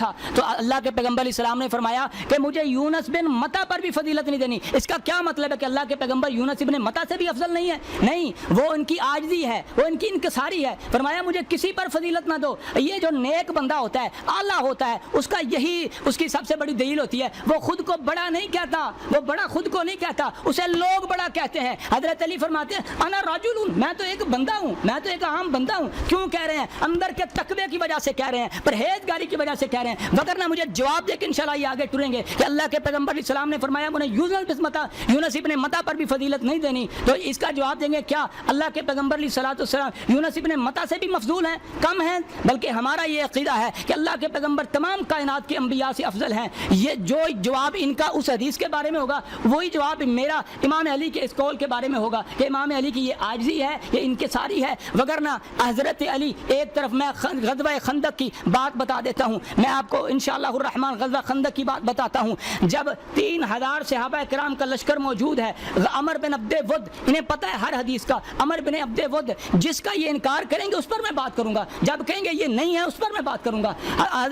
تھا تو اللہ کے پیغمبر علیہ السلام نے فرمایا کہ مجھے یونس بن متا پر بھی فضیلت نہیں دینی. اس کا کیا مطلب ہے کہ اللہ کے پیغمبر یونس بن متا سے بھی افضل نہیں ہے؟ نہیں, وہ ان کی عاجزی ہے, وہ ان کی انکساری ہے. فرمایا مجھے کسی پر فضیلت نہ دو. یہ جو نیک بندہ ہوتا ہے, اعلیٰ ہوتا ہے, اس کا یہی اس کی سب سے بڑی دلیل ہوتی ہے. وہ خود کو بڑا نہیں کہتا, وہ بڑا خود کو نہیں کہتا, اسے لوگ بڑا کہتے ہیں. حضرت علی فرماتے ہیں انا رجل, میں تو ایک بندہ ہوں, میں تو ایک عام بندہ ہوں. کیوں کہہ رہے ہیں؟ اندر کے تقوی کی وجہ سے کہہ رہے ہیں, پرہیزگاری کی وجہ سے کہہ رہے ہیں. وگرنہ مجھے جواب دے کے انشاءاللہ یہ آگے ٹریں گے کہ اللہ کے پیغمبر علیہ السلام نے فرمایا انہیں یونس ابن متا پر بھی فضیلت نہیں دینی. تو اس کا جواب دیں گے کیا اللہ کے پیغمبر علیہ السلام یونس ابن متا سے بھی مفضول ہیں, کم ہیں؟ بلکہ ہمارا یہ عقیدہ ہے کہ اللہ کے پیغمبر تمام کائنات کے انبیاء سے افضل ہیں. یہ جو جواب ان کا اس حدیث کے بارے میں ہوگا, وہی جواب میرا امام علی کے اس قول کے بارے میں ہوگا کہ امام علی کی یہ عاجزی ہے, یہ انکساری ہے. وگرنہ حضرت علی ایک طرف, میں غزوہ خندق کی بات بتا دیتا ہوں, میں آپ کو انشاءاللہ الرحمن غزوہ خندق کی بات بتاتا ہوں. جب 3000 صحابہ کرام کا لشکر موجود ہے, عمر بن عبد ود, انہیں پتہ ہے ہر حدیث کا, عمر بن عبد ود جس کا یہ انکار کریں گے اس پر میں بات کروں گا, جب کہیں گے یہ نہیں ہے اس پر میں بات کروں گا.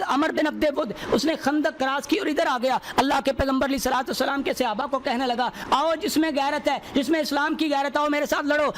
عمر بن عبد ود اس نے خندق کراس کی اور ادھر آ گیا. اللہ کے پیغمبر علیہ الصلوۃ والسلام کے صحابہ کو کہنے لگا آؤ جس میں غیرت ہے, جس میں اسلام کی غیرت, آؤ میرے ساتھ لڑو.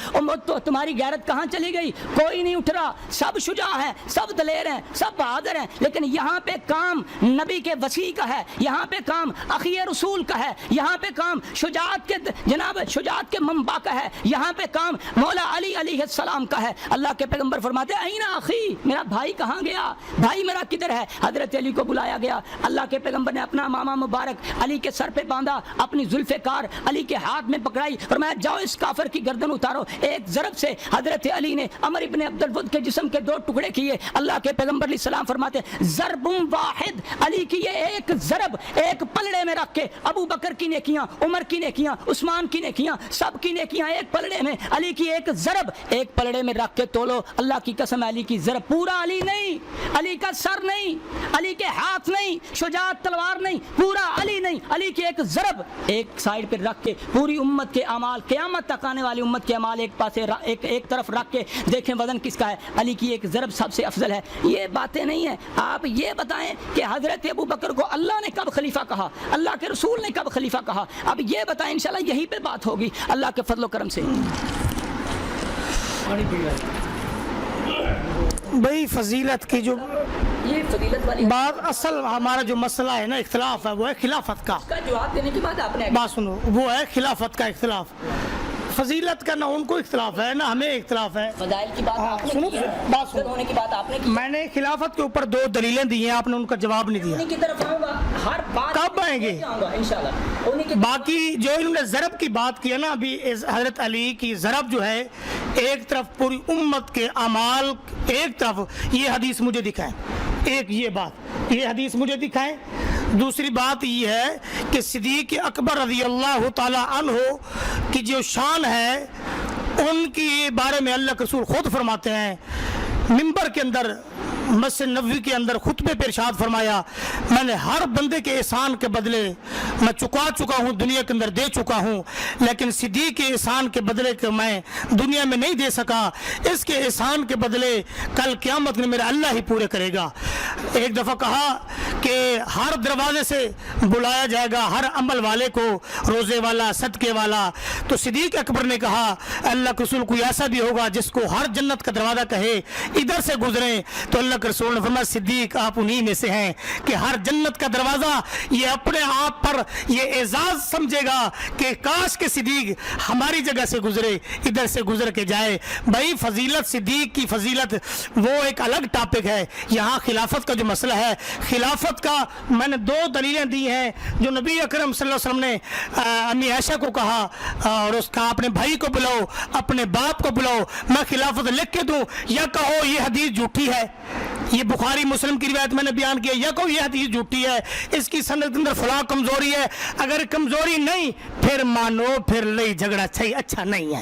تو تمہاری غیرت کہاں چلی گئی؟ کوئی نہیں اٹھ رہا. سب شجاع ہیں, سب دلیر ہیں, سب بہادر ہیں, لیکن یہاں پہ کام نبی کے وسیع کا ہے, یہاں پہ کام اخی رسول کا ہے, یہاں پہ کام شجاعت کے جناب شجاعت کے منبع کا ہے, یہاں پہ کام مولا علی علیہ السلام کا ہے. اللہ کے پیغمبر فرماتے ہیں اینا اخی, میرا بھائی کہاں گیا, بھائی میرا کدھر ہے؟ حضرت علی کو بلایا گیا. اللہ کے پیغمبر نے اپنا ماما مبارک علی کے سر پہ باندھا, اپنی زلف کار علی کے ہاتھ میں پکڑائی, فرمایا جاؤ اس کافر کی گردن اتارو. ایک ضرب سے حضرت علی نے عمر ابن عبد الود کے جسم کے 2 ٹکڑے کیے. اللہ کے پیغمبر علیہ السلام فرماتے ہیں ضرب واحد, علی کی یہ ایک ضرب ایک پلڑے میں رکھ کے, ابو بکر کی نیکیاں, عمر کی نیکیاں, عثمان کی نیکیاں, سب کی نیکیاں ایک پلڑے میں, علی کی ایک ضرب ایک پلڑے میں رکھ کے تولو. اللہ کی قسم علی کی ضرب, پورا علی نہیں, علی کا سر نہیں, علی کے ہاتھ نہیں, شجاعت تلوار نہیں, پورا علی نہیں, علی کی ایک ضرب ایک سائڈ پہ رکھ کے پوری امت کے اعمال, قیامت تک آنے والی امت کے اعمال ایک پاسے ایک طرف رکھ کے دیکھیں وزن کس کا ہے. علی کی ایک ضرب سب سے افضل ہے. یہ باتیں نہیں ہیں. آپ یہ بتائیں کہ حضرت ابو بکر کو اللہ نے کب خلیفہ کہا, اللہ کے رسول نے کب خلیفہ کہا؟ اب یہ بتائیں, انشاءاللہ یہی پہ بات ہوگی اللہ کے فضل و کرم سے. بھائی فضیلت کی جو یہ فضیلت والی بات, اصل ہمارا جو مسئلہ ہے نا اختلاف ہے, وہ ہے خلافت کا. اس کا جواب دینے کے بعد آپ نے بات سنو, وہ ہے خلافت کا اختلاف. فضیلت کا نہ ان کو اختلاف ہے نہ ہمیں اختلاف ہے. فضائل کی بات آپ نے سنو, کی ہے, بات سنو, ہونے کی بات آپ نے کی. میں نے خلافت کے اوپر 2 دلیلیں دی ہیں, آپ نے ان کا جواب نہیں دیا. انہی کی طرف آؤں گا, ہر بات کب آئیں گے انشاءاللہ. باقی جو انہوں نے ضرب کی بات کی ہے نا, ابھی حضرت علی کی ضرب جو ہے ایک طرف پوری امت کے اعمال ایک طرف, یہ حدیث مجھے دکھائیں. ایک یہ بات, یہ حدیث مجھے دکھائیں. دوسری بات یہ ہے کہ صدیق اکبر رضی اللہ تعالی عنہ کی جو شان ہے ان کی بارے میں اللہ کے رسول خود فرماتے ہیں, منبر کے اندر مسجد نبوی کے اندر خطبے پہ ارشاد فرمایا میں نے ہر بندے کے احسان کے بدلے میں چکا ہوں, دنیا کے اندر دے چکا ہوں, لیکن صدیق کے احسان کے بدلے کے میں دنیا میں نہیں دے سکا, اس کے احسان کے بدلے کل قیامت میں میرا اللہ ہی پورے کرے گا. ایک دفعہ کہا کہ ہر دروازے سے بلایا جائے گا ہر عمل والے کو, روزے والا, صدقے والا. تو صدیق اکبر نے کہا اللہ کے رسول کوئی ایسا بھی ہوگا جس کو ہر جنت کا دروازہ کہے ادھر سے گزریں؟ تو اللہ کے رسول نے فرمایا صدیق آپ انہی میں سے ہیں کہ ہر جنت کا دروازہ یہ اپنے آپ پر یہ اعزاز سمجھے گا کہ کاش کے صدیق ہماری جگہ سے گزرے, ادھر سے گزر کے جائے. بھائی فضیلت, صدیق کی فضیلت وہ ایک الگ ٹاپک ہے. یہاں خلافت کا جو مسئلہ ہے, خلافت کا میں نے 2 دلیلیں دی ہیں جو نبی اکرم صلی اللہ علیہ وسلم نے امی عائشہ کو کہا اور اس کا اپنے بھائی کو بلاؤ, اپنے باپ کو بلاؤ, میں خلافت لکھ کے دوں, یا کہو یہ حدیث جھوٹی ہے, یہ بخاری مسلم کی روایت میں نے بیان کیا, یا کہو یہ حدیث جھوٹی ہے, اس کی سند کے اندر فلاں کمزوری ہے. اگر کمزوری نہیں پھر مانو, پھر لئی جھگڑا اچھا نہیں ہے,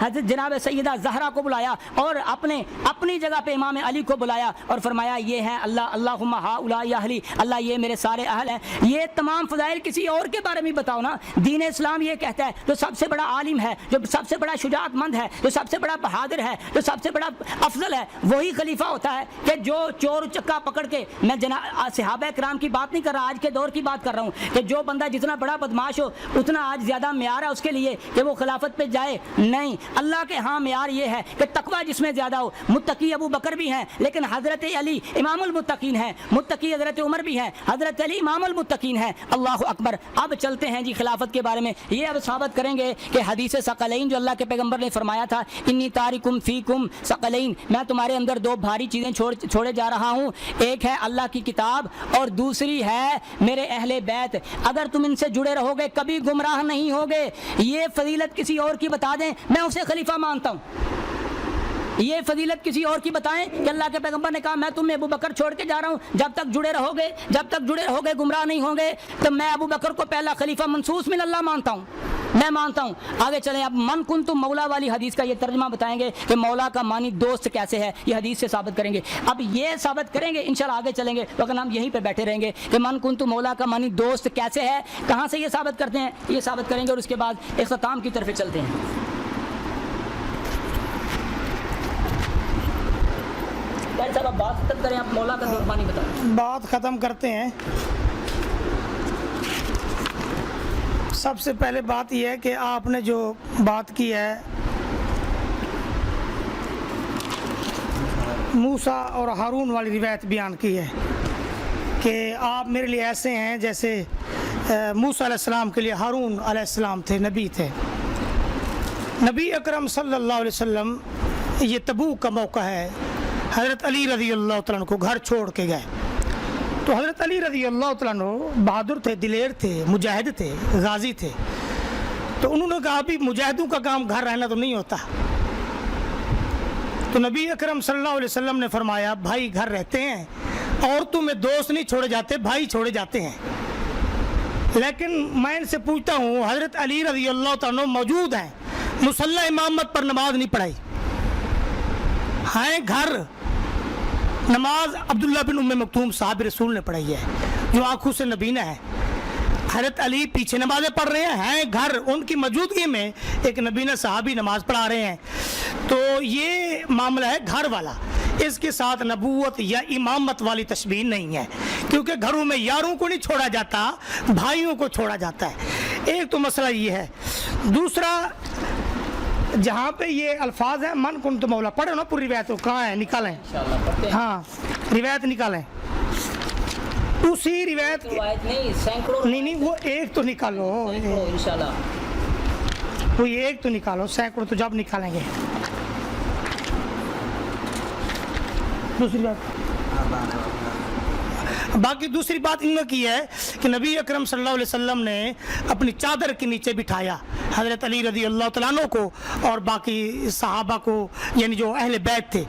حضرت جناب سیدہ زہرا کو بلایا اور اپنی جگہ پہ امام علی کو بلایا اور فرمایا یہ ہے اللہم ہؤلاء اہلی، اللہ یہ میرے سارے اہل ہیں۔ یہ تمام فضائل کسی اور کے بارے میں بتاؤ نا۔ دین اسلام یہ کہتا ہے جو سب سے بڑا عالم ہے، جو سب سے بڑا شجاعت مند ہے، جو سب سے بڑا بہادر ہے، جو سب سے بڑا افضل ہے، وہی خلیفہ ہوتا ہے کہ جو چور چکا پکڑ کے، میں صحابہ کرام کی بات نہیں کر رہا، آج کے دور کی بات کر رہا ہوں، کہ جو بندہ جتنا بڑا بدماش ہو اتنا آج زیادہ معیار ہے اس کے لیے کہ وہ خلافت پہ جائے؟ نہیں، اللہ کے ہاں معیار یہ ہے کہ تقوی جس میں زیادہ ہو۔ متقی ابو بکر بھی ہیں لیکن حضرت علی امام المتقین ہیں، متقی حضرت عمر بھی ہیں، حضرت علی امام المتقین ہیں۔ اللہ اکبر۔ اب چلتے ہیں جی خلافت کے بارے میں، یہ اب ثابت کریں گے کہ حدیث ثقلین جو اللہ کے پیغمبر نے فرمایا تھا، انی تارکم فیکم ثقلین، میں تمہارے اندر دو بھاری چیزیں چھوڑے جا رہا ہوں، ایک ہے اللہ کی کتاب اور دوسری ہے میرے اہل بیت، اگر تم ان سے جڑے رہو گے کبھی گمراہ نہیں ہوگے۔ یہ فضیلت کسی اور کی بتا دیں میں اسے خلیفہ مانتا ہوں۔ یہ فضیلت کسی اور کی بتائیں کہ اللہ کے پیغمبر نے کہا میں تمہیں ابو بکر چھوڑ کے جا رہا ہوں، جب تک جڑے رہو گے گمراہ نہیں ہوں گے، تو میں ابو بکر کو پہلا خلیفہ منصوص من اللہ مانتا ہوں، میں مانتا ہوں۔ آگے چلیں، اب من کنت مولا والی حدیث کا یہ ترجمہ بتائیں گے کہ مولا کا معنی دوست کیسے ہے، یہ حدیث سے ثابت کریں گے۔ اب یہ ثابت کریں گے انشاءاللہ، آگے چلیں گے لیکن ہم یہیں پہ بیٹھے رہیں گے کہ من کنت مولا کا معنی دوست کیسے ہے، کہاں سے یہ ثابت کرتے ہیں، یہ ثابت کریں گے اور اس کے بعد اختتام کی طرف چلتے ہیں۔ صاحب آپ بات ختم کریں، آپ مولا کا دوست معنی بتائیں۔ بات ختم کرتے ہیں۔ سب سے پہلے بات یہ ہے کہ آپ نے جو بات کی ہے موسیٰ اور ہارون والی روایت بیان کی ہے کہ آپ میرے لیے ایسے ہیں جیسے موسیٰ علیہ السلام کے لیے ہارون علیہ السلام تھے، نبی تھے۔ نبی اکرم صلی اللہ علیہ وسلم، یہ تبوک کا موقع ہے، حضرت علی رضی اللہ تعالیٰ عنہ کو گھر چھوڑ کے گئے، تو حضرت علی رضی اللہ تعالیٰ عنہ بہادر تھے، دلیر تھے، مجاہد تھے، غازی تھے، تو انہوں نے کہا ابھی مجاہدوں کا کام گھر رہنا تو نہیں ہوتا، تو نبی اکرم صلی اللہ علیہ وسلم نے فرمایا بھائی گھر رہتے ہیں، عورتوں میں دوست نہیں چھوڑے جاتے، بھائی چھوڑے جاتے ہیں۔ لیکن میں ان سے پوچھتا ہوں، حضرت علی رضی اللہ تعالیٰ عنہ موجود ہیں، مصلی امامت پر نماز نہیں پڑھائی، ہیں گھر نماز عبداللہ بن ام مکتوم صاحب رسول نے پڑھائی ہے جو آنکھوں سے نبینہ ہے، حضرت علی پیچھے نمازیں پڑھ رہے ہیں گھر، ان کی موجودگی میں ایک نبینہ صحابی نماز پڑھا رہے ہیں، تو یہ معاملہ ہے گھر والا، اس کے ساتھ نبوت یا امامت والی تشبیہ نہیں ہے، کیونکہ گھروں میں یاروں کو نہیں چھوڑا جاتا، بھائیوں کو چھوڑا جاتا ہے۔ ایک تو مسئلہ یہ ہے۔ دوسرا، جہاں پہ یہ الفاظ ہیں من کنت مولا، پڑھو نا پوری روایت، کہاں ہے نکالیں، ہاں روایت نکالیں، اسی روایت نہیں وہ ایک تو نکالو، وہ ایک تو نکالو، سینکڑوں تو جب نکالیں گے۔ دوسری بات، باقی دوسری بات انہوں نے کی ہے کہ نبی اکرم صلی اللہ علیہ وسلم نے اپنی چادر کے نیچے بٹھایا حضرت علی رضی اللہ تعالیٰ عنہ کو اور باقی صحابہ کو، یعنی جو اہل بیت تھے،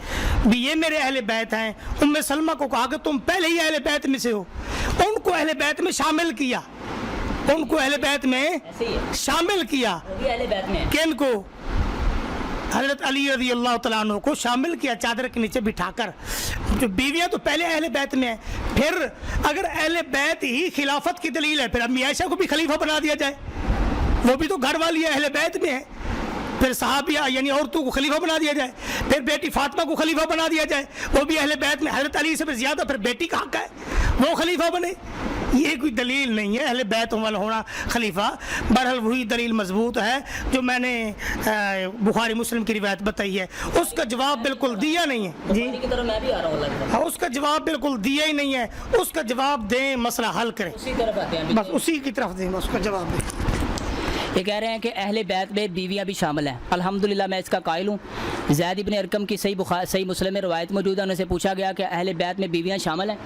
بھی یہ میرے اہل بیت ہیں۔ ام سلمہ کو کہا کہ تم پہلے ہی اہل بیت میں سے ہو، ان کو اہل بیت میں شامل کیا، ان کو اہل بیت میں شامل کیا، کن کو؟ حضرت علی رضی اللہ تعالیٰ عنہ کو شامل کیا چادر کے نیچے بٹھا کر۔ جو بیویاں تو پہلے اہل بیت میں ہیں، پھر اگر اہل بیت ہی خلافت کی دلیل ہے، پھر امی عائشہ کو بھی خلیفہ بنا دیا جائے، وہ بھی تو گھر والی اہل بیت میں ہے، پھر صحابیہ یعنی عورتوں کو خلیفہ بنا دیا جائے، پھر بیٹی فاطمہ کو خلیفہ بنا دیا جائے، وہ بھی اہل بیت میں، حضرت علی سے زیادہ پھر بیٹی کا حق ہے وہ خلیفہ بنے۔ یہ کوئی دلیل نہیں ہے اہل بیت والا ہونا خلیفہ۔ بہرحال وہی دلیل مضبوط ہے جو میں نے بخاری مسلم کی روایت بتائی ہے، اس کا جواب بالکل دیا نہیں ہے جی، اس کا جواب بالکل دیا ہی نہیں ہے، اس کا جواب دیں، مسئلہ حل کریں، بس اسی کی طرف دیں، اس کا جواب دیں۔ یہ کہہ رہے ہیں کہ اہل بیت میں بیویاں بھی شامل ہیں۔ الحمدللہ میں اس کا قائل ہوں۔ زید ابن ارقم کی صحیح مسلم میں روایت موجود ہے، انہیں سے پوچھا گیا کہ اہل بیت میں بیویاں شامل ہیں؟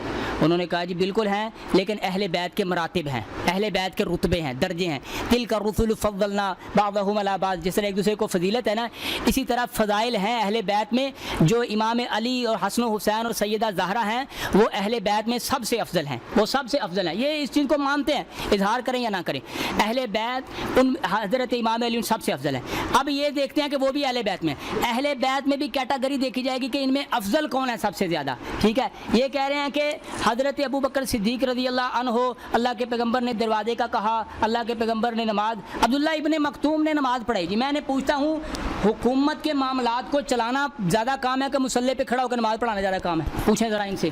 انہوں نے کہا جی بالکل ہیں، لیکن اہل بیت کے مراتب ہیں، اہل بیت کے رتبے ہیں، درجے ہیں۔ تلک الرسل فضلنا بعضهم علی بعض، جس طرح ایک دوسرے کو فضیلت ہے نا، اسی طرح فضائل ہیں اہل بیت میں۔ جو امام علی اور حسن و حسین اور سیدہ زہرا ہیں وہ اہل بیت میں سب سے افضل ہیں، وہ سب سے افضل ہیں، یہ اس چیز کو مانتے ہیں، اظہار کریں یا نہ کریں۔ اہل بیت ان حضرت امام علی سب سے افضل ہے. اب یہ دیکھتے ہیں کہ وہ بھی اہل بیت میں, اہل بیت میں بھی کیٹیگری دیکھی جائے گی کہ ان میں افضل کون ہے سب سے زیادہ. ٹھیک ہے, یہ کہہ رہے ہیں کہ حضرت ابو بکر صدیق رضی اللہ عنہ, اللہ کے پیغمبر نے دروازے کا کہا, اللہ کے پیغمبر نے نماز, عبداللہ ابن مکتوم نے نماز پڑھائی. جی میں نے پوچھتا ہوں حکومت کے معاملات کو چلانا زیادہ کام ہے کہ مصلی پہ کھڑا ہو کر نماز پڑھانا زیادہ کام ہے؟ پوچھیں ذرا ان سے.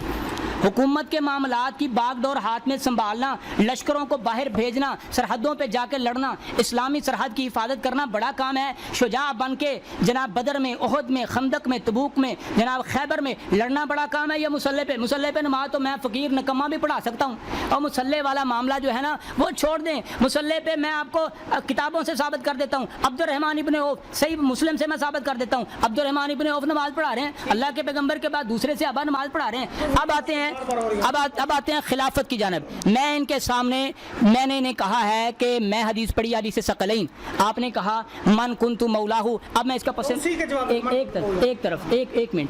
حکومت کے معاملات کی باغ ڈور ہاتھ میں سنبھالنا, لشکروں کو باہر بھیجنا, سرحدوں پہ جا کے لڑنا, اسلامی سرحد کی حفاظت کرنا بڑا کام ہے. شجاع بن کے جناب بدر میں, احد میں, خندق میں, تبوک میں, جناب خیبر میں لڑنا بڑا کام ہے. یا مصلی پہ نماز تو میں فقیر نکما بھی پڑھا سکتا ہوں, اور مصلی والا معاملہ جو ہے نا وہ چھوڑ دیں. مصلی پہ میں آپ کو کتابوں سے ثابت کر دیتا ہوں, عبد الرحمن ابن عوف, صحیح مسلم سے میں ثابت کر دیتا ہوں, عبد الرحمن ابن عوف نماز پڑھا رہے ہیں, اللہ کے پیغمبر کے بعد دوسرے صحابہ نماز پڑھا رہے ہیں. اب آتے ہیں خلافت کی جانب. میں ان کے سامنے میں نے انہیں کہا ہے کہ میں حدیث پڑھی, حدیث ثقلین, آپ نے کہا من کنت مولاہ. اب میں اس کا ایک منٹ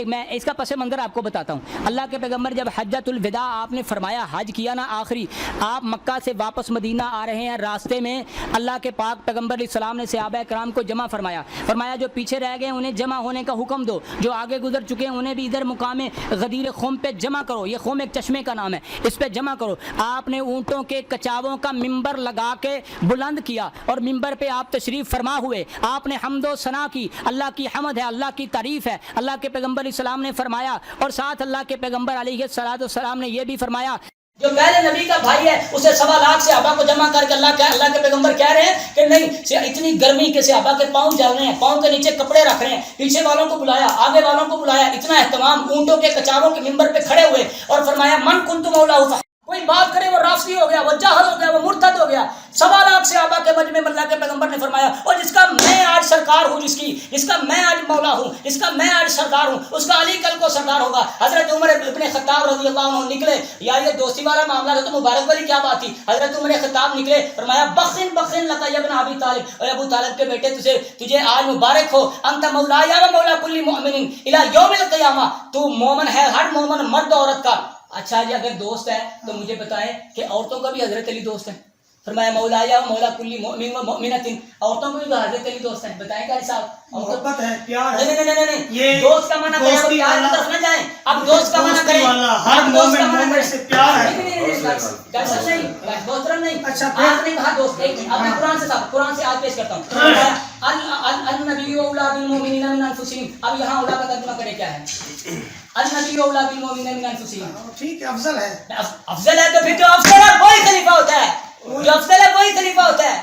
میں اس کا پس منظر آپ کو بتاتا ہوں. اللہ کے پیغمبر جب حجۃ الوداع آپ نے فرمایا, حج کیا نا آخری, آپ مکہ سے واپس مدینہ آ رہے ہیں, راستے میں اللہ کے پاک پیغمبر علیہ السلام نے صحابہ کرام کو جمع فرمایا جو پیچھے رہ گئے انہیں جمع ہونے کا حکم دو, جو آگے گزر چکے ہیں انہیں بھی ادھر مقام غدیر خم پہ جمع کرو. یہ خم ایک چشمے کا نام ہے, اس پہ جمع کرو. آپ نے اونٹوں کے کچاووں کا ممبر لگا کے بلند کیا, اور ممبر پہ آپ تشریف فرما ہوئے. آپ نے حمد و ثنا کی, اللہ کی حمد ہے, اللہ کی تعریف ہے. اللہ کے پیغمبر علیہ السلام نے فرمایا, اور ساتھ اللہ کے پیغمبر علیہ السلام نے یہ بھی فرمایا, جو پہلے نبی کا بھائی ہے اسے 1.25 لاکھ صحابہ کو جمع کر کے اللہ کے پیغمبر کہہ رہے ہیں کہ نہیں, اتنی گرمی کے صحابہ کے پاؤں جل رہے ہیں, پاؤں کے نیچے کپڑے رکھ رہے ہیں, پیچھے والوں کو بلایا, آگے والوں کو بلایا, اتنا اہتمام, اونٹوں کے کچاووں کے ممبر پہ کھڑے ہوئے, اور فرمایا من کنت مولاہ. کوئی بات کرے وہ رافضی ہو گیا, وہ جاہل ہو گیا, وہ مرتد ہو گیا. 1.25 لاکھ صحابہ کے مجمع میں اللہ کے پیغمبر نے فرمایا, اور جس کا میں آج سرکار ہوں, جس کا میں آج مولا ہوں, جس کا میں آج سردار ہوں, اس کا علی کل کو سردار ہوگا. حضرت عمر ابن خطاب رضی اللہ عنہ نکلے, یار یہ دوستی والا معاملہ تھا تو مبارک والی کیا بات تھی. حضرت عمر خطاب نکلے, فرمایا بخن لقا یا ابن ابی طالب, اور ابو طالب کے بیٹے تجھے آج مبارک ہو, انت مولایا و مولا کل مؤمن الی یوم القیامہ, تو مومن ہے ہر مومن مرد عورت کا. اچھا جی اگر دوست ہے تو مجھے بتائیں کہ عورتوں کا بھی حضرت علی دوست ہے. فرمایا مولایا مولا کلی مؤمن و مؤمنۃ, عورتوں کو بھی تو حضرت علی دوست ہیں. بتائیں قاری صاحب, محبت ہے, پیار ہے. نہیں, یہ دوست کا معنی کرے پیار کی طرف نہ جائیں. اب دوست کا معنی کریں, ہر مومن سے پیار ہے. نہیں محترم نہیں. اچھا آپ نے کہا دوست, ایک آپ نے قرآن سے آج پیش کرتا ہوں, النبی اولی بالمؤمنین من انفسہم. اب یہاں اولا کا ترجمہ کرے کیا ہے, النبی اولی بالمؤمنین من انفسہم. ٹھیک ہے, افضل ہے. افضل ہے تو پھر جو افضل ہے وہی خلیفہ ہوتا ہے, جو افضل ہے وہی خلیفہ ہوتا ہے.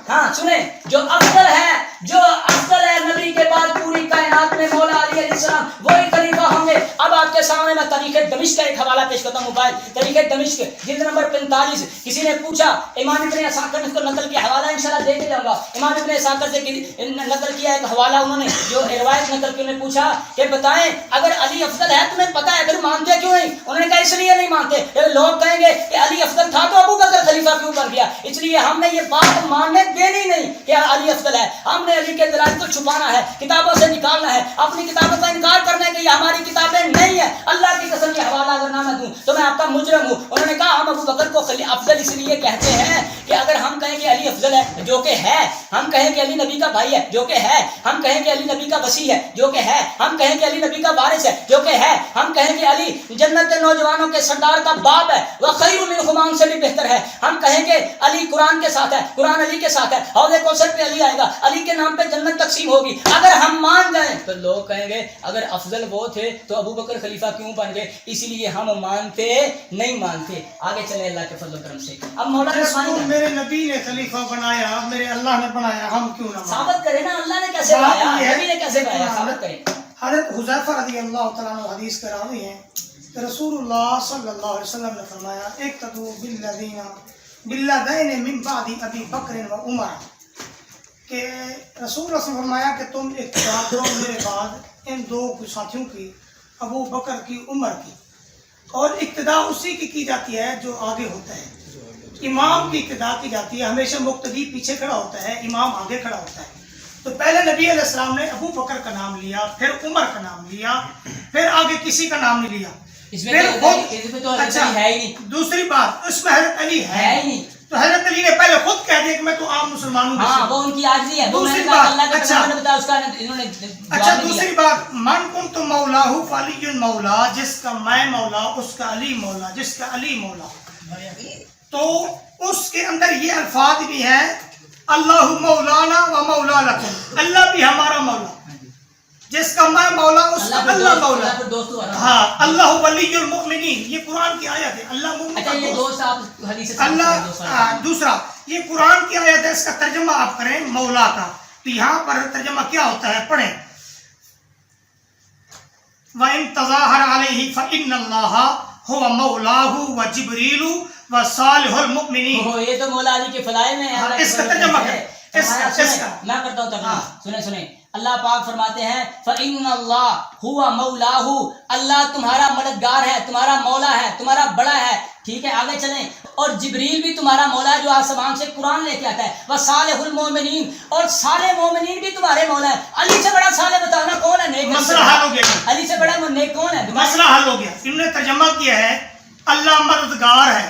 ہاں سنیں, جو افضل ہے نبی کے بعد پوری کائنات میں مولا علی علیہ السلام وہی خلیفہ ہوں گے. اب آپ کے سامنے میں تاریخ دمشق کا ایک حوالہ پیش کرتا ہوں. موبائل تاریخ دمشق جلد نمبر 45. کسی نے پوچھا, امام ابن اسحاق نے اس کو نقل کیا, حوالہ انشاءاللہ دے کے جاؤں گا. امام ابن اسحاق سے نقل کیا ایک حوالہ, انہوں نے جو روایت نقل کی, انہوں نے پوچھا کہ بتائیں اگر علی افضل ہے تمہیں پتہ ہے پھر مانتے کیوں نہیں؟ انہوں نے کہا اس لیے نہیں مانتے, لوگ کہیں گے کہ علی افضل تھا تو ابو بکر خلیفہ کیوں بن گیا, اس لیے ہم نے یہ بات ماننے دینی نہیں کہ علی افضل ہے. ہم نے علی کے دلائل کو چھپانا ہے, کتابوں سے نکالنا ہے, اپنی کتابوں کا انکار کرنا ہے کہ یہ ہماری کتابیں نہیں ہیں. اللہ کی قسم یہ حوالہ اگر نہ میں دوں تو میں آپ کا مجرم ہوں. انہوں نے کہا ہم ابو بکر کو افضل اس لیے کہتے ہیں کہ اگر ہم کہیں کہ علی افضل ہے جو کہ ہے, ہم کہیں کہ علی نبی کا بھائی ہے جو کہ ہے, ہم کہیں کہ علی نبی کا وصی ہے جو کہ ہے, ہم کہیں کہ علی نبی کا وارث ہے جو کہ ہے, ہم کہیں کہ علی جنت کے نوجوانوں کے سردار کا باپ ہے, وہ خیر من حمام سے بھی بہتر ہے, ہم کہیں کہ علی قرآن کے ساتھ ہے, قرآن علی کے ساتھ ہے, حوض کوثر پہ علی آئے گا, علی کے نام پہ جنت تقسیم ہوگی. اگر ہم مان جائیں تو لوگ کہیں گے اگر افضل وہ تھے تو ابو بکر خلیفہ کیوں بن گئے, اسی لیے ہم مانتے نہیں مانتے. آگے چلیں اللہ کے فضل و کرم سے. اب مولانا میرے نبی نے خلیفہ بنایا, میرے اللہ نے بنایا, ہم کیوں نہ ثابت کریں نا, اللہ نے کیسے بنایا, نبی نے کیسے بنایا, ثابت کریں. حضرت حذیفہ رضی اللہ تعالیٰ عنہ حدیث کے راوی ہیں کہ رسول اللہ صلی اللہ علیہ وسلم نے فرمایا اقتدوا بالذین من بعد ابی بکر و عمر, کہ رسول اللہ نے فرمایا کہ تم اقتدا کرو میرے بعد ان دو ساتھیوں کی, ابو بکر کی, عمر کی. اور اقتدا اسی کی جاتی ہے جو آگے ہوتا ہے. امام کی اقتدا کی جاتی ہے, ہمیشہ مقتدی پیچھے کھڑا ہوتا ہے, امام آگے کھڑا ہوتا ہے. تو پہلے نبی علیہ السلام نے ابو بکر کا نام لیا, پھر عمر کا نام لیا, پھر آگے کسی کا نام نہیں لیا. اس میں تو ہے ہی نہیں. دوسری بات اس میں حضرت علی ہے ہی نہیں. تو حضرت علی نے پہلے خود کہہ دیا کہ میں تو عام مسلمانوں میں سے ہاں وہ ان کی عاجزی ہے. وہ میں نے دوسری کہا بات، اللہ کے اچھا. پیغمبر نے بتایا اس کا انہوں نے اچھا جواب نہیں دوسری دیا. بات، من کنت مولاہ فعلی مولا، جس کا میں مولا اس کا علی مولا، جس کا علی مولا. تو اس کے اندر یہ الفاظ بھی ہیں اللہ مولانا و مولا لکم، اللہ بھی ہمارا مولا، جس کا میں مولا اس کا اللہ مولا. اللہ دوست ہوا نا. ہاں اللہ ولی المؤمنین، یہ قرآن کی آیت ہے. اللہ مومن اچھا کا یہ دوست. دوست آپ حدیث سے اللہ دوسرا یہ قرآن کی آیت ہے، اس کا ترجمہ آپ کریں مولا کا. تو یہاں پر ترجمہ کیا ہوتا ہے پڑھیں. وَإِن تَظَاهَرَ عَلَيْهِ فَإِنَّ اللَّهَ هُوَ مَوْلَاهُ وَجِبْرِيلُ وَصَالِحُ الْمُؤْمِنِينَ. یہ تو مولا علی کے فضائل میں ہے. اس کا ترجمہ کریں. اس کا میں کرتا ہوں ترجمہ. سنیں اللہ پاک فرماتے ہیں فَإِنَّ اللَّهَ هُوَ مَوْلَاهُ، اللہ تمہارا مددگار ہے، تمہارا مولا ہے، تمہارا بڑا ہے. ٹھیک ہے آگے چلیں. اور جبریل بھی تمہارا مولا ہے جو آسمان سے قرآن لے کے آتا ہے. وَصَالِحُ الْمُؤْمِنِينَ، اور صالح مومنین بھی تمہارے مولا ہے. علی سے بڑا صالح بتانا کون ہے؟ نیک. مسئلہ حل ہو گیا. علی سے بڑا نیک کون ہے؟ مسئلہ حل ہو گیا. انہوں نے ترجمہ کیا ہے اللہ مددگار ہے.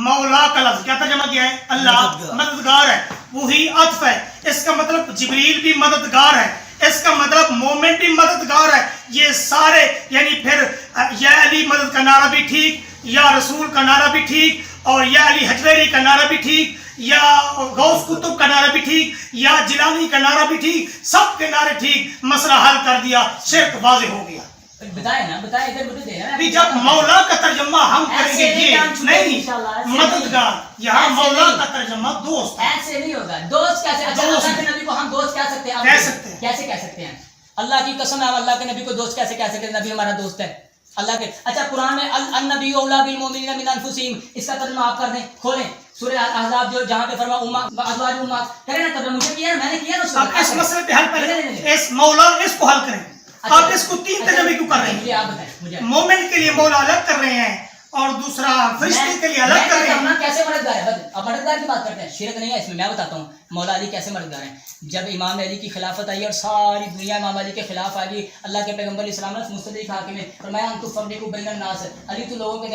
مولا کا لفظ کیا ترجمہ کیا ہے؟ اللہ مددگار ہے. وہی عطف ہے. اس کا مطلب جبریل بھی مددگار ہے، اس کا مطلب مومن بھی مددگار ہے. یہ سارے یعنی پھر یا علی مدد کا نعرہ بھی ٹھیک، یا رسول کا نعرہ بھی ٹھیک، اور یا علی حجویری کا نعرہ بھی ٹھیک، یا غوث کتب کا نعرہ بھی ٹھیک، یا جیلانی کا نعرہ بھی ٹھیک. سب کے نعرے ٹھیک. مسئلہ حل کر دیا، شرک واضح ہو گیا. بتائیں نا بتائیں ادھر مجھے دے نا. جب مولا کا ترجمہ ہم کریں گے یہ نہیں مددگار، یہاں مولا کا ترجمہ دوست. ایسے نہیں ہوگا. دوست کیسے؟ اچھا اللہ کے نبی کو ہم دوست کہہ سکتے ہیں؟ کہہ سکتے ہیں. کیسے کہہ سکتے ہیں؟ اللہ کی قسم ہے اللہ کے نبی کو دوست کیسے کہہ سکتے ہیں؟ نبی ہمارا دوست ہے اللہ کے. اچھا قرآن میں النبی اولا بالمؤمنین من انفسہم، اس کا ترجمہ آپ کر دیں. کھولیں سورہ احزاب جو جہاں پہ فرما ازواج امہات، کریں نا ترجمہ. مجھے کیا ہے، میں نے کیا نا. اب اس مسئلے پہ حل کریں. اس مولا اس کو حل کریں. آپ اس کو تین ترجمے کیوں کر رہے ہیں؟ آپ بتائیں مجھے. مومن کے لیے مولا الگ کر رہے ہیں اور دوسرا فرشتے کے لیے الگ کر رہے ہیں. کیسے مددگار ہے؟ اب مددگار کی بات کرتے ہیں. شرک نہیں ہے اس میں. میں بتاتا ہوں مولا علی کیسے مددگار ہیں. جب امام علی کی خلافت آئی اور ساری دنیا امام علی کے خلاف آ گئی، اللہ کے پیغمبر علیہ السلام نے مستدرک حاکم میں فرمایا ان تفرقوا بین الناس، علی تو لوگوں کے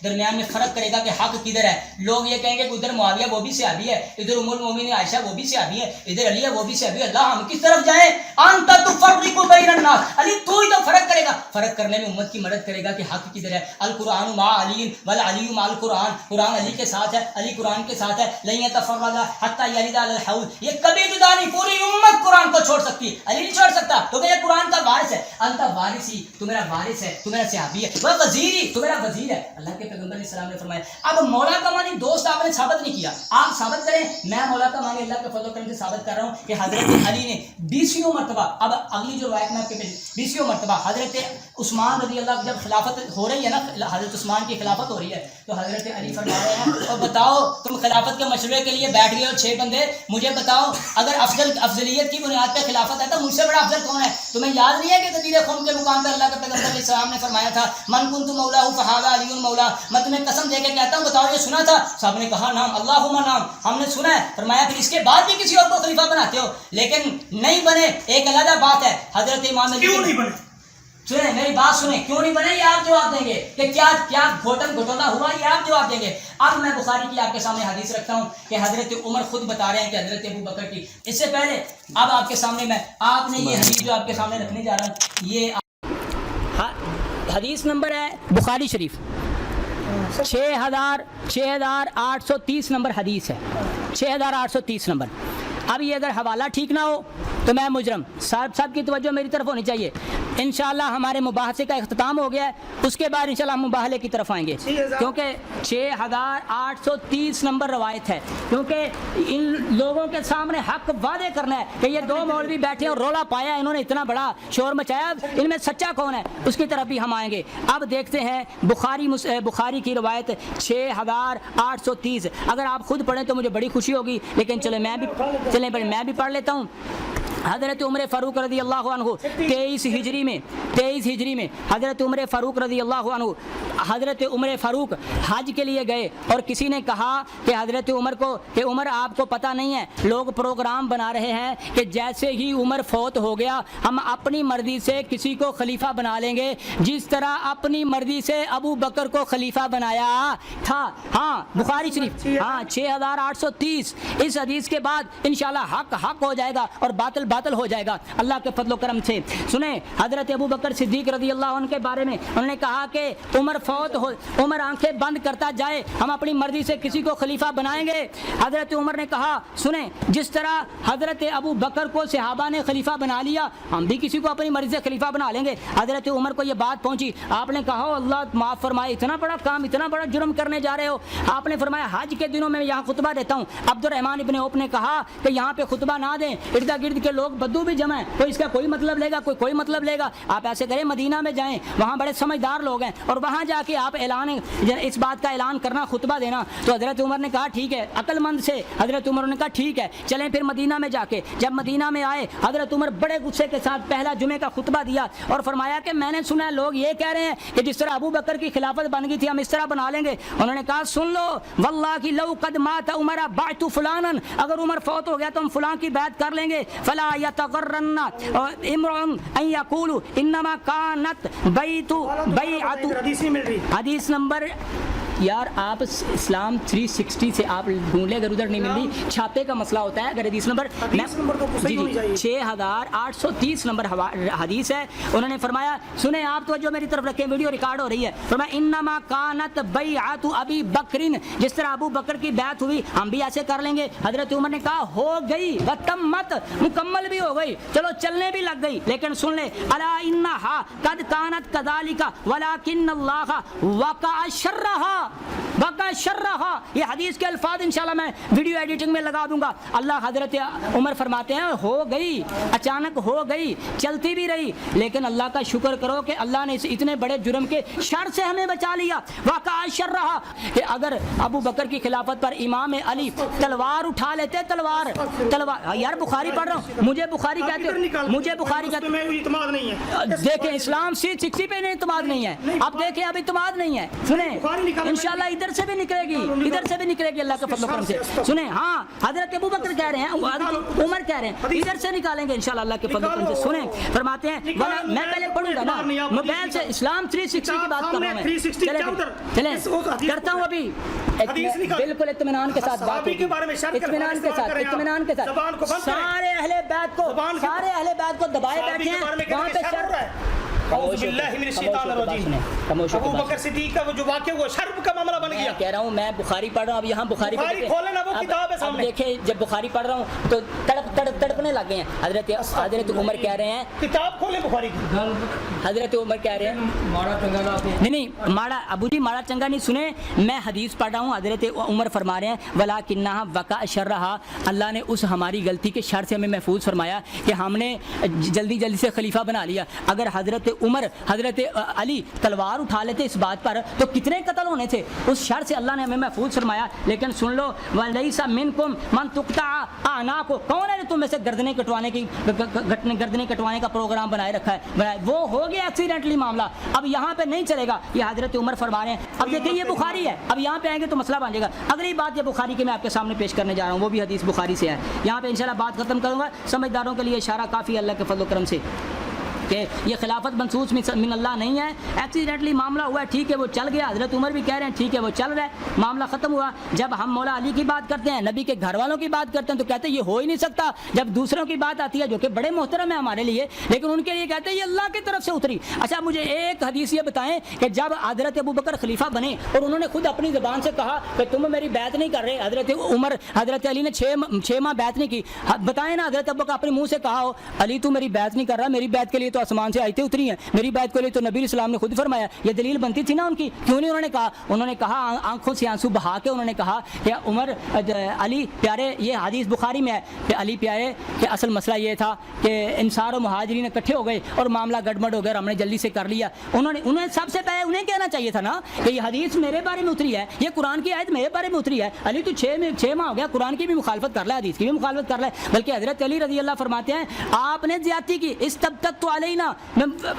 درمیان میں فرق کرے گا کہ حق کدھر ہے. لوگ یہ کہیں گے کہ ادھر معاویہ وہ بھی صحابی ہے، ادھر ام المومنین عائشہ وہ بھی صحابی ہے، ادھر علی ہے وہ بھی صحابی ہے. اللہ ہم کس طرف جائیں؟ انت تفرقوا بین الناس، علی تو ہی تو فرق کرے گا. فرق کرنے میں امت کی مدد کرے گا کہ حق کدھر ہے. القرآن مع علی والعلی مع القرآن، قرآن علی کے ساتھ ہے، علی قرآن کے ساتھ ہے. لن يتفرقا حتى يلد على الحوض، یہ کبھی جدا نہیں. پوری امت قرآن کو چھوڑ سکتی، علی نہیں چھوڑ سکتا کیونکہ یہ قرآن کا وارث ہے. انت وارثی، تو میرا وارث ہے، تو میرا صحابی ہے. وہ وزیری، تو میرا وزیر ہے. اللہ کے پیغمبر علیہ السلام نے فرمایا. اب مولا کا معنی دوست آپ نے ثابت نہیں کیا، آپ ثابت کریں. میں مولا کا معنی اللہ کے فضل و کرم سے ثابت کر رہا ہوں کہ حضرت علی نے 20 مرتبہ، اب اگلی جو روایت میں آپ کے پیش 20 مرتبہ حضرت عثمان رضی اللہ جب خلافت ہو رہی ہے نا، حضرت عثمان کی خلافت ہو رہی ہے تو حضرت علی فرما رہے ہیں اور بتاؤ تم خلافت کے مشورے کے لیے بیٹھ گئے ہو 6 بندے، مجھے بتاؤ اگر افضلیت کی بنیاد پہ خلافت ہے تو مجھ سے بڑا افضل کون ہے؟ تمہیں یاد نہیں ہے کہ تدبیر خم کے مقام پہ اللہ کے پیغمبر علیہ السلام نے فرمایا تھا من کنت مولا فہذا علی مولا. میں تمہیں قسم دے کے کہتا ہوں بتاؤ یہ سنا تھا؟ سب نے کہا نام، اللہم نام، ہم نے سنا ہے. فرمایا پھر اس کے بعد بھی کسی اور کو خلیفہ بناتے ہو لیکن نہیں بنے. ایک علیحدہ بات ہے حضرت امام علی کیوں نہیں بنے؟ سنیں میری بات سنیں، کیوں نہیں بنے یہ آپ جواب دیں گے کہ کیا گھوٹن گھٹولا ہوا، یہ آپ جواب دیں گے. اب میں بخاری کی آپ کے سامنے حدیث رکھتا ہوں کہ حضرت عمر خود بتا رہے ہیں کہ حضرت ابو بکر کی. اس سے پہلے اب آپ کے سامنے میں آپ نے یہ حدیث جو آپ کے سامنے رکھنے جا رہا ہوں، یہ حدیث نمبر ہے بخاری شریف 6830 نمبر حدیث ہے، 6830 نمبر. اب یہ اگر حوالہ ٹھیک نہ ہو تو میں مجرم. صاحب کی توجہ میری طرف ہونی چاہیے. انشاءاللہ ہمارے مباحثے کا اختتام ہو گیا ہے، اس کے بعد انشاءاللہ ہم مباحلے کی طرف آئیں گے کیونکہ 6830 نمبر روایت ہے. کیونکہ ان لوگوں کے سامنے حق واضح کرنا ہے کہ یہ 2 مولوی بیٹھے اور رولا پایا، انہوں نے اتنا بڑا شور مچایا، ان میں سچا کون ہے اس کی طرف بھی ہم آئیں گے. اب دیکھتے ہیں بخاری کی روایت 6830. اگر آپ خود پڑھیں تو مجھے بڑی خوشی ہوگی، لیکن چلیں میں بھی پڑھ لیتا ہوں. حضرت عمر فاروق رضی اللہ عنہ 23 ہجری میں حضرت عمر فاروق رضی اللہ عنہ حضرت عمر فاروق حج کے لیے گئے اور کسی نے کہا کہ حضرت عمر کو کہ عمر آپ کو پتہ نہیں ہے لوگ پروگرام بنا رہے ہیں کہ جیسے ہی عمر فوت ہو گیا ہم اپنی مرضی سے کسی کو خلیفہ بنا لیں گے جس طرح اپنی مرضی سے ابو بکر کو خلیفہ بنایا تھا. ہاں بخاری شریف 6830. اس حدیث کے بعد انشاءاللہ حق حق ہو جائے گا اور باطل باطل ہو جائے گا اللہ کے فضل و کرم سے. سنیں حضرت ابو بکر صدیق رضی اللہ عنہ کے بارے میں انہوں نے کہا کہ عمر فوت ہو عمر آنکھیں بند کرتا جائے ہم اپنی مرضی سے کسی کو خلیفہ بنائیں گے. حضرت عمر نے کہا سنیں جس طرح حضرت ابو بکر کو صحابہ نے خلیفہ بنا لیا ہم بھی کسی کو اپنی مرضی سے خلیفہ بنا لیں گے. حضرت عمر کو یہ بات پہنچی آپ نے کہا اللہ معاف فرمائے اتنا بڑا کام اتنا بڑا جرم کرنے جا رہے ہو. آپ نے فرمایا حج کے دنوں میں یہاں خطبہ دیتا ہوں. عبد الرحمن ابن عوف نے کہا کہ یہاں پہ خطبہ نہ دیں ارد گرد کے لوگ بدو بھی جمع ہیں کوئی اس کا کوئی مطلب لے گا کوئی مطلب لے گا. آپ ایسے کریں مدینہ میں جائیں وہاں بڑے سمجھدار لوگ ہیں اور وہاں جا کے آپ اعلان اس بات کا اعلان کرنا خطبہ دینا. تو حضرت عمر نے کہا ٹھیک ہے عقل مند سے حضرت عمر نے کہا ٹھیک ہے چلیں پھر مدینہ میں جا کے. جب مدینہ میں آئے حضرت عمر بڑے غصے کے ساتھ پہلا جمعے کا خطبہ دیا اور فرمایا کہ میں نے سنا ہے لوگ یہ کہہ رہے ہیں کہ جس طرح ابو بکر کی خلافت بن گئی تھی ہم اس طرح بنا لیں گے. انہوں نے کہا سن لو واللہ کی لو قد مات عمر بعت فلانا اگر عمر فوت ہو گیا تو ہم فلاں کی بیعت کر لیں گے. فلا یتغرن امرؤ ان یقول انما كانت بیعت حدیث نمبر یار آپ اسلام 360 سے آپ ڈھونڈ لیں اگر ادھر نہیں مل رہی چھاپے کا مسئلہ ہوتا ہے. اگر حدیث نمبر 6830 نمبر حدیث ہے. انہوں نے فرمایا سنیں آپ تو جو میری طرف رکھیں ویڈیو ریکارڈ ہو رہی ہے فرمایا انما کانت بیعت ابی بکر جس طرح ابو بکر کی بیعت ہوئی ہم بھی ایسے کر لیں گے. حضرت عمر نے کہا ہو گئی وتمت مکمل بھی ہو گئی چلو چلنے بھی لگ گئی لیکن سن لے الا انھا قد کانت کذالک ولکن اللہ وقع شرھا وقع شرھا. یہ حدیث کے الفاظ انشاءاللہ میں ویڈیو ایڈیٹنگ میں لگا دوں گا. اللہ حضرت عمر فرماتے ہیں ہو گئی اچانک ہو گئی چلتی بھی رہی لیکن اللہ کا شکر کرو کہ اللہ نے اس اتنے بڑے جرم کے شر سے ہمیں بچا لیا. وقع شرھا کہ اگر ابو بکر کی خلافت پر امام علی تلوار اٹھا لیتے تلوار یار بخاری پڑھ رہا ہوں مجھے بخاری کہتے میں اعتماد نہیں ہے. دیکھیں اسلام 360 پہ اعتماد نہیں ہے. اب دیکھیں اب اعتماد نہیں ہے. سنیں انشاءاللہ ادھر سے بھی نکلے گی اللہ کے فضل و کرم سے. سنیں ہاں حضرت ابو بکر کہہ رہے ہیں حضرت عمر کہہ رہے ہیں ادھر سے نکالیں گے انشاءاللہ اللہ کے فضل و کرم سے. سنیں فرماتے ہیں میں پہلے پڑھوں گا نا موبائل سے اسلام 360 کی بات کر رہا ہوں میں. چلیں کرتا ہوں ابھی بالکل اطمینان کے ساتھ بات اطمینان کے ساتھ سارے اہل بیت کو دبائے بیٹھے ہیں وہاں پہ شر اعوذ باللہ من الشیطان الرجیم. ابو بکر صدیق کا وہ جو واقعہ وہ شرب کا معاملہ بن گیا. کہہ رہا ہوں میں بخاری پڑھ رہا ہوں اب یہاں بخاری کھولیں نا وہ کتاب ہے سامنے. دیکھیں جب بخاری پڑھ رہا ہوں تو تڑپنے لگے ہیں. حضرت عمر کہہ رہے ہیں کتاب کھولیں بخاری کی. حضرت عمر کہہ رہے ہیں ماڑا چنگا نہیں ماڑا ابو جی ماڑا چنگا نہیں سنیں میں حدیث پڑھ رہا ہوں. حضرت عمر فرما رہے ہیں ولکنھا وقع شرھا اللہ نے اس ہماری غلطی کے شر سے ہمیں محفوظ فرمایا کہ ہم نے جلدی سے خلیفہ بنا لیا. اگر حضرت عمر حضرت علی تلوار اٹھا لیتے اس بات پر تو کتنے قتل ہونے تھے. اس شر سے اللہ نے ہمیں محفوظ فرمایا. لیکن سن لو وَلَيْسَ مِنْكُمْ مَنْ تُقْطَعَ أَعْنَاقُ کون ہے تم میں سے گردنیں کٹوانے کا پروگرام بنائے رکھا ہے. وہ ہو گیا ایکسیڈنٹلی معاملہ اب یہاں پہ نہیں چلے گا. یہ حضرت عمر فرما رہے ہیں. اب دیکھیں یہ بخاری ہے اب یہاں پہ آئیں گے تو مسئلہ بن جائے گا. اگلی بات یہ بخاری کی میں آپ کے سامنے پیش کرنے جا رہا ہوں وہ بھی حدیث بخاری سے ہے. یہاں پہ انشاءاللہ بات ختم کروں گا. سمجھداروں کے لیے اشارہ کافی ہے اللہ کے فضل و کرم سے کہ یہ خلافت منسوخ من اللہ نہیں ہے. ایکسیڈنٹلی معاملہ ہوا ہے ٹھیک ہے وہ چل گیا. حضرت عمر بھی کہہ رہے ہیں ٹھیک ہے وہ چل رہا ہے معاملہ ختم ہوا. جب ہم مولا علی کی بات کرتے ہیں نبی کے گھر والوں کی بات کرتے ہیں تو کہتے ہیں یہ ہو ہی نہیں سکتا. جب دوسروں کی بات آتی ہے جو کہ بڑے محترم ہیں ہمارے لیے لیکن ان کے لیے کہتے ہیں یہ اللہ کی طرف سے اتری. اچھا مجھے ایک حدیث یہ بتائیں کہ جب حضرت ابو بکر خلیفہ بنے اور انہوں نے خود اپنی زبان سے کہا کہ تم میری بیعت نہیں کر رہے حضرت عمر حضرت علی نے 6 ماہ بیعت نہیں کی. بتائیں نا حضرت ابو بکر اپنے منہ سے کہا ہو علی تو میری بیعت نہیں کر رہا میری بیعت کے لیے تو آسمان سے آیتیں اتری ہیں میری بیعت کے لیے تو نبی اسلام نے خود فرمایا. یہ دلیل بنتی تھی نا ان کی کیوں نہیں انہوں نے کہا آنکھوں سے آنسو بہا کے انہوں نے کہا کہ عمر علی پیارے یہ حدیث بخاری میں ہے کہ علی پیارے کہ اصل مسئلہ یہ تھا کہ انصار و مہاجرین اکٹھے ہو گئے اور معاملہ گڑبڑ ہو گیا اور ہم نے جلدی سے کر لیا. انہیں سب سے پہلے انہیں کہنا چاہیے تھا نا کہ یہ حدیث میرے بارے میں اتری ہے یہ قرآن کی آیت میرے بارے میں اتری ہے. علی تو 6 ماہ ہو گیا قرآن کی بھی مخالفت کر رہا ہے حدیث کی بھی مخالفت کر رہا ہے. بلکہ حضرت علی رضی اللہ فرماتے ہیں آپ نے زیادتی کی اس تب تک تو علینا,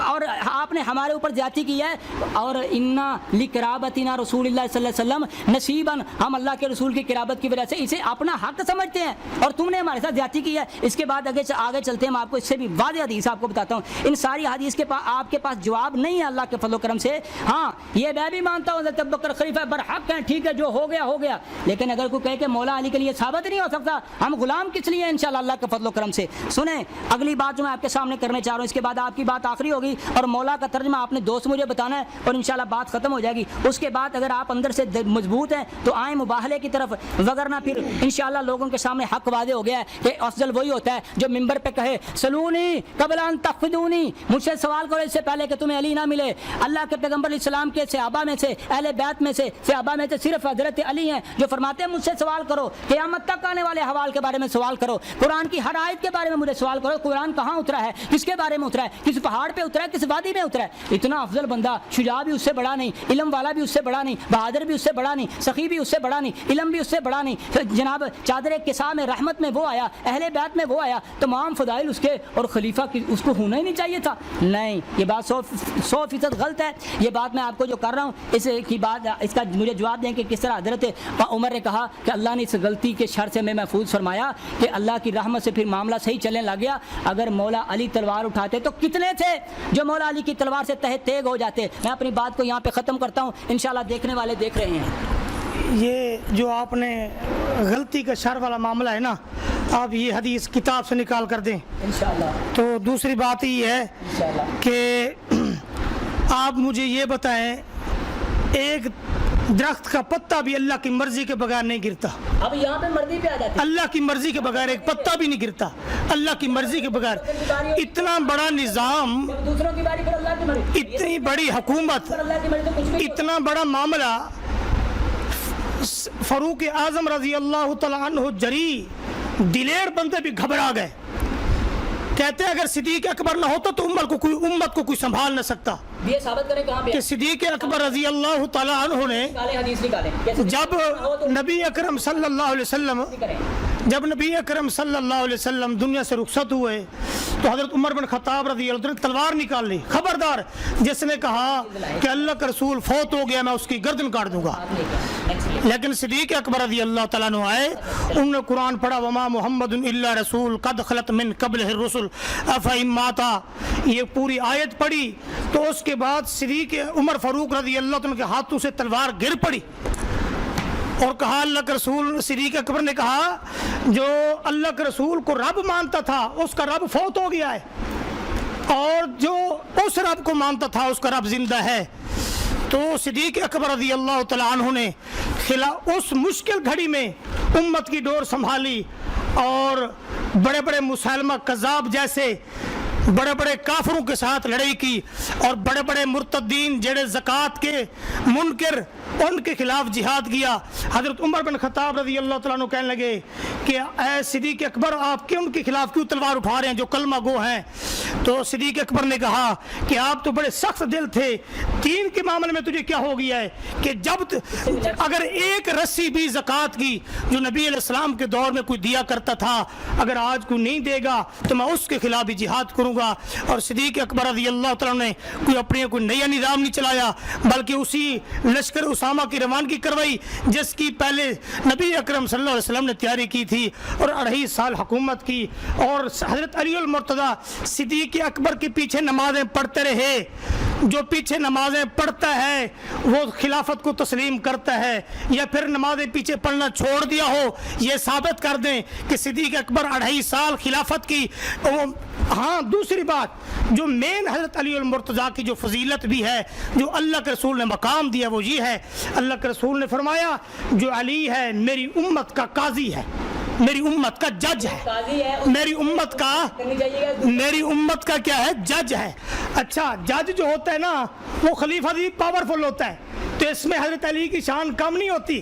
اور آپ نے ہمارے اوپر زیادتی کی ہے, اور انا لقرابتنا رسول اللہ صلی اللہ علیہ وسلم نصیباً, ہم اللہ کے رسول کی قرابت کی وجہ سے اسے اپنا حق سمجھتے ہیں, اور تم نے ہمارے ساتھ زیادتی کی ہے. اس کے بعد آگے چلتے ہیں, میں آپ کو اس سے بھی واضح حدیث آپ کو بتاتا ہوں. ان ساری حدیث کے پاس آپ کے پاس جواب نہیں ہے اللہ کے فضل و کرم سے. ہاں یہ میں بھی مانتا ہوں حضرت ابوبکر خلیفہ برحق ہیں, ٹھیک ہے, جو ہو گیا ہو گیا, لیکن اگر کوئی کہے کہ مولا علی کے لیے ثابت نہیں ہو سکتا, ہم غلام کس لیے انشاءاللہ اللہ کے فضل و کرم سے. سنیں اگلی بات جو میں آپ کے سامنے کرنے چاہ رہا ہوں, اس کے بعد آپ کی بات آخری ہوگی, اور مولا کا ترجمہ آپ نے دوست مجھے بتانا ہے, اور انشاءاللہ بات ختم ہو جائے گی. اس کے بعد اگر آپ اندر سے مضبوط ہیں تو آئیں مباہلے کی طرف, وگرنہ پھر انشاءاللہ لوگوں کے سامنے حق واضح ہو گیا ہے کہ افضل وہی ہوتا ہے جو ممبر پہ کہے سلونی قبل ان تخفدونی, مجھ سے سوال کرو اس سے پہلے کہ تمہیں علی نہ ملے. اللہ کے پیغمبر علیہ السلام کے صحابہ میں سے, اہل بیت میں سے, صحابہ میں سے صرف حضرت علی ہیں جو فرماتے ہیں مجھ سے سوال کرو, قیامت تک آنے والے حوال کے بارے میں سوال کرو, قرآن کی ہر آیت کے بارے میں مجھے سوال کرو, قرآن کہاں اترا ہے, کس کے بارے میں اترا ہے, کس پہاڑ پہ اترا ہے, کس وادی میں اترا ہے. اتنا افضل بندہ, شجاع بھی اس سے بڑا نہیں, علم والا بھی اس سے بڑا نہیں, بہادر بھی اس سے بڑا نہیں, سخی بھی اس سے بڑا نہیں, علم بھی اس سے بڑا نہیں. جناب چادر کسا میں رحمت میں وہ آیا, اہل بیت میں وہ آیا, تمام فضائل اس کے, اور خلیفہ اس کو ہونا ہی نہیں چاہیے تھا. نہیں, یہ بات 100% غلط ہے. یہ بات میں آپ کو جو کر رہا ہوں اس کی بات, اس کا مجھے جواب دیں کہ کس طرح حضرت عمر نے کہا کہ اللہ نے اس غلطی کے شر سے میں محفوظ فرمایا کہ اللہ کی رحمت سے پھر معاملہ صحیح چلنے لگ گیا. اگر مولا علی تلوار اٹھاتے تو کتنے تھے جو مولا علی کی تلوار سے تہ تیگ ہو جاتے. میں اپنی بات کو یہاں پہ ختم کرتا ہوں, انشاءاللہ دیکھنے والے دیکھ رہے ہیں. یہ جو آپ نے غلطی کا شر والا معاملہ ہے نا, آپ یہ حدیث کتاب سے نکال کر دیں انشاءاللہ. تو دوسری بات یہ ہے انشاءاللہ کہ آپ مجھے یہ بتائیں, ایک درخت کا پتا بھی اللہ کی مرضی کے بغیر نہیں گرتا. اب یہاں پہ مرضی پہ آ جاتے ہیں. اللہ کی مرضی کے بغیر ایک پتا بھی نہیں گرتا, اللہ کی مرضی کے بغیر. اتنا بڑا نظام, دوسروں کی باری پر اللہ کی مرضی, اتنی بڑی حکومت, اللہ کی مرضی تو کچھ بھی اتنا بڑا معاملہ. فاروق اعظم رضی اللہ تعالیٰ عنہ جری دلیر بندے بھی گھبرا گئے, کہتے ہیں اگر صدیق اکبر نہ ہوتا تو امت کو کوئی سنبھال نہ سکتا. یہ ثابت کریں کہاں پہ کہ صدیق اکبر رضی اللہ تعالیٰ عنہ نے حدیث نکالیں, جب نبی اکرم صلی اللہ علیہ وسلم دنیا سے رخصت ہوئے تو حضرت عمر بن خطاب رضی اللہ عنہ نے تلوار نکال لی. خبردار جس نے کہا کہ اللہ کا رسول فوت ہو گیا میں اس کی گردن کاٹ دوں گا. لیکن صدیق اکبر رضی اللہ تعالیٰ عنہ آئے, انہوں نے قرآن پڑھا وما محمد الا رسول قد خلت من قبلہ الرسل افئن مات, یہ پوری آیت پڑھی. تو اس کے بعد صدیق عمر فاروق رضی اللہ عنہ کے ہاتھوں سے تلوار گر پڑی, اور کہا اللہ کے رسول, صدیق اکبر نے کہا جو اللہ کے رسول کو رب مانتا تھا اس کا رب فوت ہو گیا ہے, اور جو اس رب کو مانتا تھا اس کا رب زندہ ہے. تو صدیق اکبر رضی اللہ تعالیٰ عنہ نے اس مشکل گھڑی میں امت کی ڈور سنبھالی, اور بڑے بڑے مسلمہ کذاب جیسے بڑے بڑے کافروں کے ساتھ لڑائی کی, اور بڑے بڑے مرتدین جڑے زکوٰۃ کے منکر ان کے خلاف جہاد کیا. حضرت عمر بن خطاب رضی اللہ تعالیٰ عنہ کہنے لگے کہ اے صدیق اکبر آپ کیوں ان کے خلاف کیوں تلوار اٹھا رہے ہیں جو کلمہ گو ہیں. تو صدیق اکبر نے کہا کہ آپ تو بڑے سخت دل تھے, دین کے معاملے میں تجھے کیا ہو گیا ہے کہ جب اگر ایک رسی بھی زکوٰۃ کی جو نبی علیہ السلام کے دور میں کوئی دیا کرتا تھا اگر آج کوئی نہیں دے گا تو میں اس کے خلاف بھی جہاد کروں گا. اور صدیق اکبر رضی اللہ تعالیٰ نے کوئی نیا نظام نہیں چلایا بلکہ اسی لشکر اسامہ کی روانگی کروائی جس کی پہلے نبی اکرم صلی اللہ علیہ وسلم نے تیاری کی تھی, اور 2.5 سال حکومت کی. اور حضرت علی المرتضیٰ صدیق اکبر کے پیچھے نمازیں پڑھتے رہے. جو پیچھے نمازیں پڑھتا ہے وہ خلافت کو تسلیم کرتا ہے, یا پھر نمازیں پیچھے پڑھنا چھوڑ دیا ہو, یہ ثابت کر دیں کہ صدیق اکبر 2.5 سال خلافت کی. ہاں دوسری بات جو مین حضرت علی المرتضیٰ کی جو فضیلت بھی ہے جو اللہ کے رسول نے مقام دیا وہ یہ ہے, اللہ کے رسول نے فرمایا جو علی ہے میری امت کا قاضی ہے, میری امت کا جج ہے, میری امت کا کیا ہے, جج ہے. اچھا جج جو ہوتا ہے نا وہ خلیفہ بھی پاورفل ہوتا ہے, تو اس میں حضرت علی کی شان کم نہیں ہوتی.